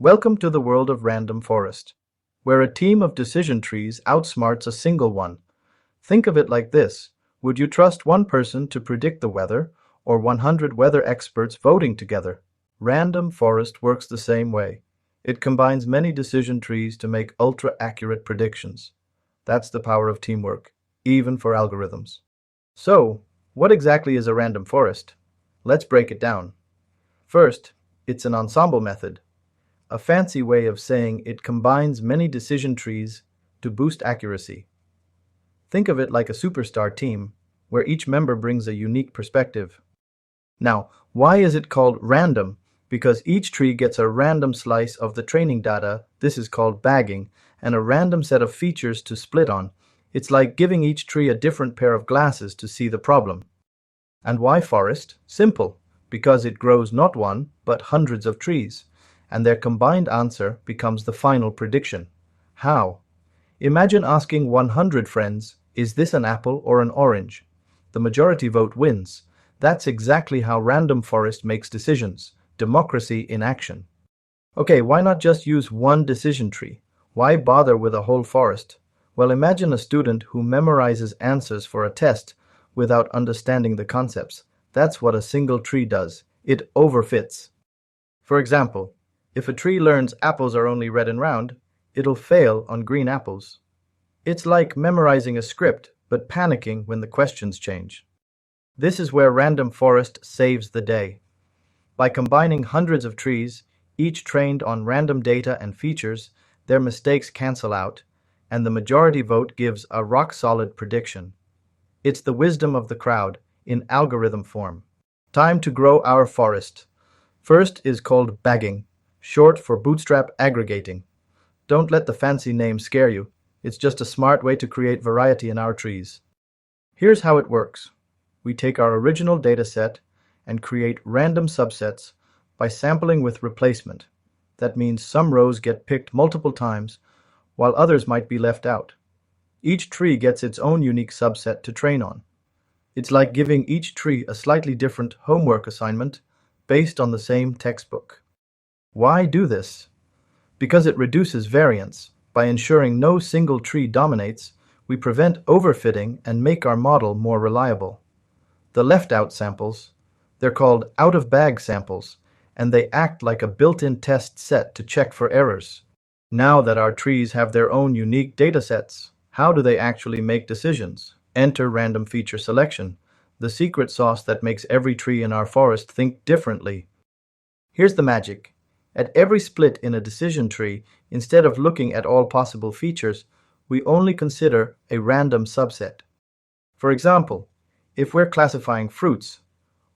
Welcome to the world of random forest, where a team of decision trees outsmarts a single one. Think of it like this. Would you trust one person to predict the weather, or 100 weather experts voting together? Random forest works the same way. It combines many decision trees to make ultra-accurate predictions. That's the power of teamwork, even for algorithms. So, what exactly is a random forest? Let's break it down. First, it's an ensemble method, a fancy way of saying it combines many decision trees to boost accuracy. Think of it like a superstar team, where each member brings a unique perspective. Now, why is it called random? Because each tree gets a random slice of the training data, this is called bagging, and a random set of features to split on. It's like giving each tree a different pair of glasses to see the problem. And why forest? Simple, because it grows not one, but hundreds of trees, and their combined answer becomes the final prediction. How? Imagine asking 100 friends, is this an apple or an orange? The majority vote wins. That's exactly how random forest makes decisions. Democracy in action. Okay, why not just use one decision tree? Why bother with a whole forest? Well, imagine a student who memorizes answers for a test without understanding the concepts. That's what a single tree does. It overfits. For example, if a tree learns apples are only red and round, it'll fail on green apples. It's like memorizing a script, but panicking when the questions change. This is where random forest saves the day. By combining hundreds of trees, each trained on random data and features, their mistakes cancel out, and the majority vote gives a rock-solid prediction. It's the wisdom of the crowd in algorithm form. Time to grow our forest. First is called bagging, short for bootstrap aggregating. Don't let the fancy name scare you. It's just a smart way to create variety in our trees. Here's how it works. We take our original dataset and create random subsets by sampling with replacement. That means some rows get picked multiple times, while others might be left out. Each tree gets its own unique subset to train on. It's like giving each tree a slightly different homework assignment based on the same textbook. Why do this? Because it reduces variance. By ensuring no single tree dominates, we prevent overfitting and make our model more reliable. The left-out samples, they're called out-of-bag samples, and they act like a built-in test set to check for errors. Now that our trees have their own unique datasets, how do they actually make decisions? Enter random feature selection, the secret sauce that makes every tree in our forest think differently. Here's the magic. At every split in a decision tree, instead of looking at all possible features, we only consider a random subset. For example, if we're classifying fruits,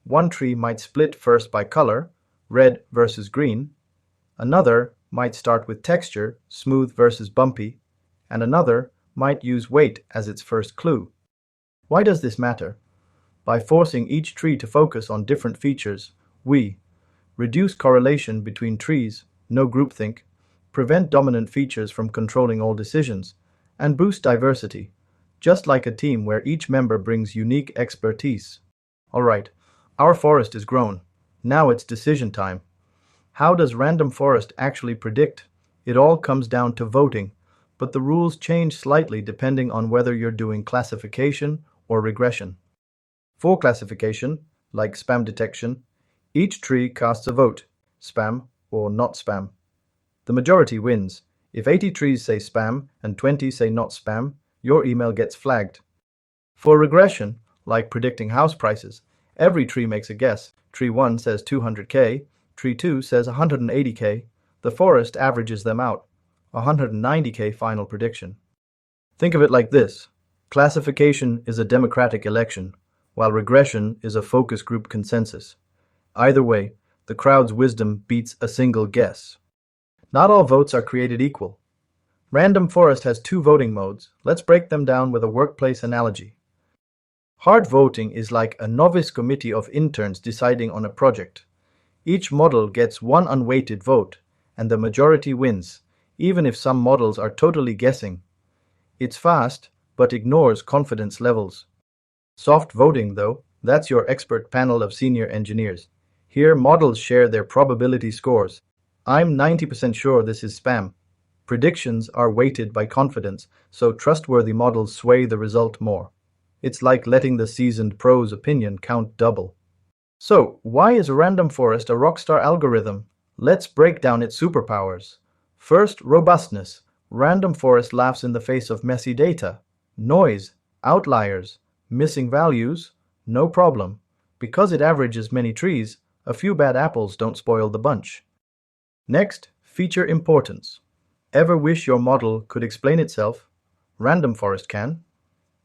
one tree might split first by color, red versus green, another might start with texture, smooth versus bumpy, and another might use weight as its first clue. Why does this matter? By forcing each tree to focus on different features, we reduce correlation between trees, no groupthink, prevent dominant features from controlling all decisions, and boost diversity, just like a team where each member brings unique expertise. Alright, our forest is grown. Now it's decision time. How does random forest actually predict? It all comes down to voting, but the rules change slightly depending on whether you're doing classification or regression. For classification, like spam detection, each tree casts a vote, spam or not spam. The majority wins. If 80 trees say spam and 20 say not spam, your email gets flagged. For regression, like predicting house prices, every tree makes a guess. Tree 1 says 200K, tree 2 says 180K. The forest averages them out. 190K final prediction. Think of it like this. Classification is a democratic election, while regression is a focus group consensus. Either way, the crowd's wisdom beats a single guess. Not all votes are created equal. Random forest has two voting modes. Let's break them down with a workplace analogy. Hard voting is like a novice committee of interns deciding on a project. Each model gets one unweighted vote, and the majority wins, even if some models are totally guessing. It's fast, but ignores confidence levels. Soft voting, though, that's your expert panel of senior engineers. Here, models share their probability scores. I'm 90% sure this is spam. Predictions are weighted by confidence, so trustworthy models sway the result more. It's like letting the seasoned pro's opinion count double. So, why is random forest a rockstar algorithm? Let's break down its superpowers. First, robustness. Random forest laughs in the face of messy data. Noise, outliers, missing values, no problem. Because it averages many trees, a few bad apples don't spoil the bunch. Next, feature importance. Ever wish your model could explain itself? Random forest can.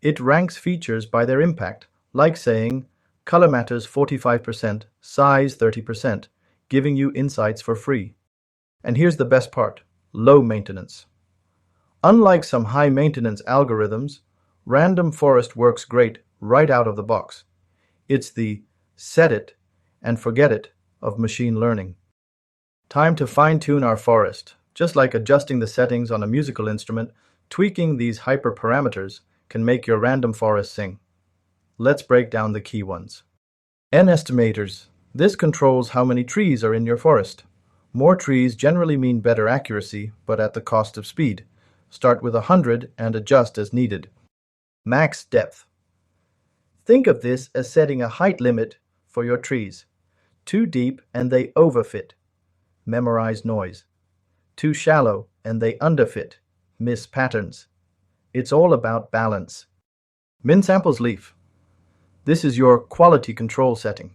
It ranks features by their impact, like saying, color matters 45%, size 30%, giving you insights for free. And here's the best part, low maintenance. Unlike some high maintenance algorithms, random forest works great right out of the box. It's the set it and forget it of machine learning. Time to fine-tune our forest. Just like adjusting the settings on a musical instrument, tweaking these hyperparameters can make your random forest sing. Let's break down the key ones. N estimators. This controls how many trees are in your forest. More trees generally mean better accuracy, but at the cost of speed. Start with 100 and adjust as needed. Max depth. Think of this as setting a height limit for your trees. Too deep and they overfit. Memorize noise. Too shallow and they underfit. Miss patterns. It's all about balance. Min samples leaf. This is your quality control setting.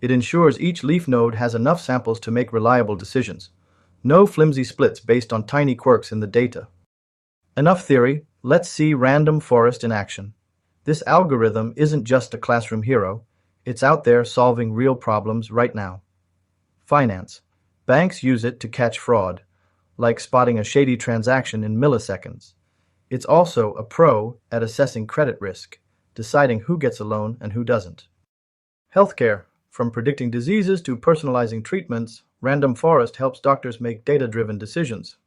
It ensures each leaf node has enough samples to make reliable decisions. No flimsy splits based on tiny quirks in the data. Enough theory, let's see random forest in action. This algorithm isn't just a classroom hero, it's out there solving real problems right now. Finance. Banks use it to catch fraud, like spotting a shady transaction in milliseconds. It's also a pro at assessing credit risk, deciding who gets a loan and who doesn't. Healthcare. From predicting diseases to personalizing treatments, random forest helps doctors make data-driven decisions.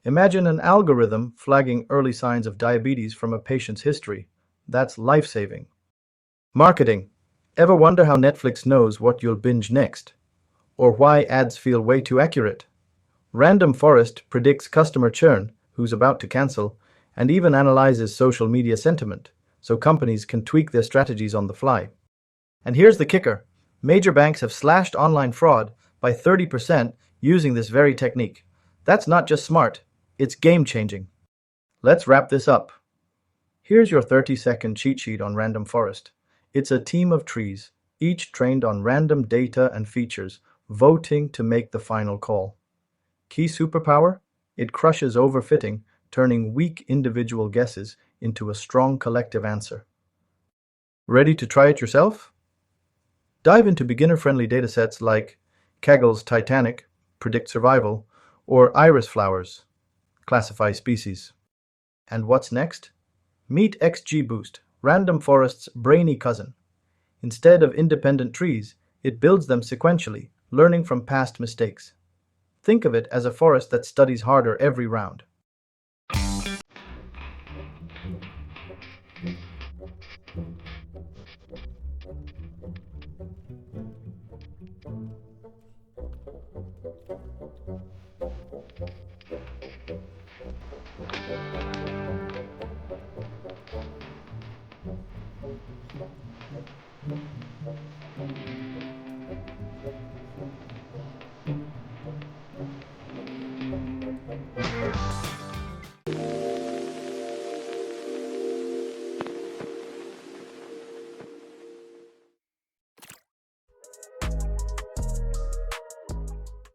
Imagine an algorithm flagging early signs of diabetes from a patient's history. That's life-saving. Marketing. Ever wonder how Netflix knows what you'll binge next? Or why ads feel way too accurate? Random forest predicts customer churn, who's about to cancel, and even analyzes social media sentiment, so companies can tweak their strategies on the fly. And here's the kicker. Major banks have slashed online fraud by 30% using this very technique. That's not just smart, it's game-changing. Let's wrap this up. Here's your 30-second cheat sheet on random forest. It's a team of trees, each trained on random data and features, voting to make the final call. Key superpower? It crushes overfitting, turning weak individual guesses into a strong collective answer. Ready to try it yourself? Dive into beginner-friendly datasets like Kaggle's Titanic, predict survival, or Iris flowers, classify species. And what's next? Meet XGBoost, random forest's brainy cousin. Instead of independent trees, it builds them sequentially, learning from past mistakes. Think of it as a forest that studies harder every round.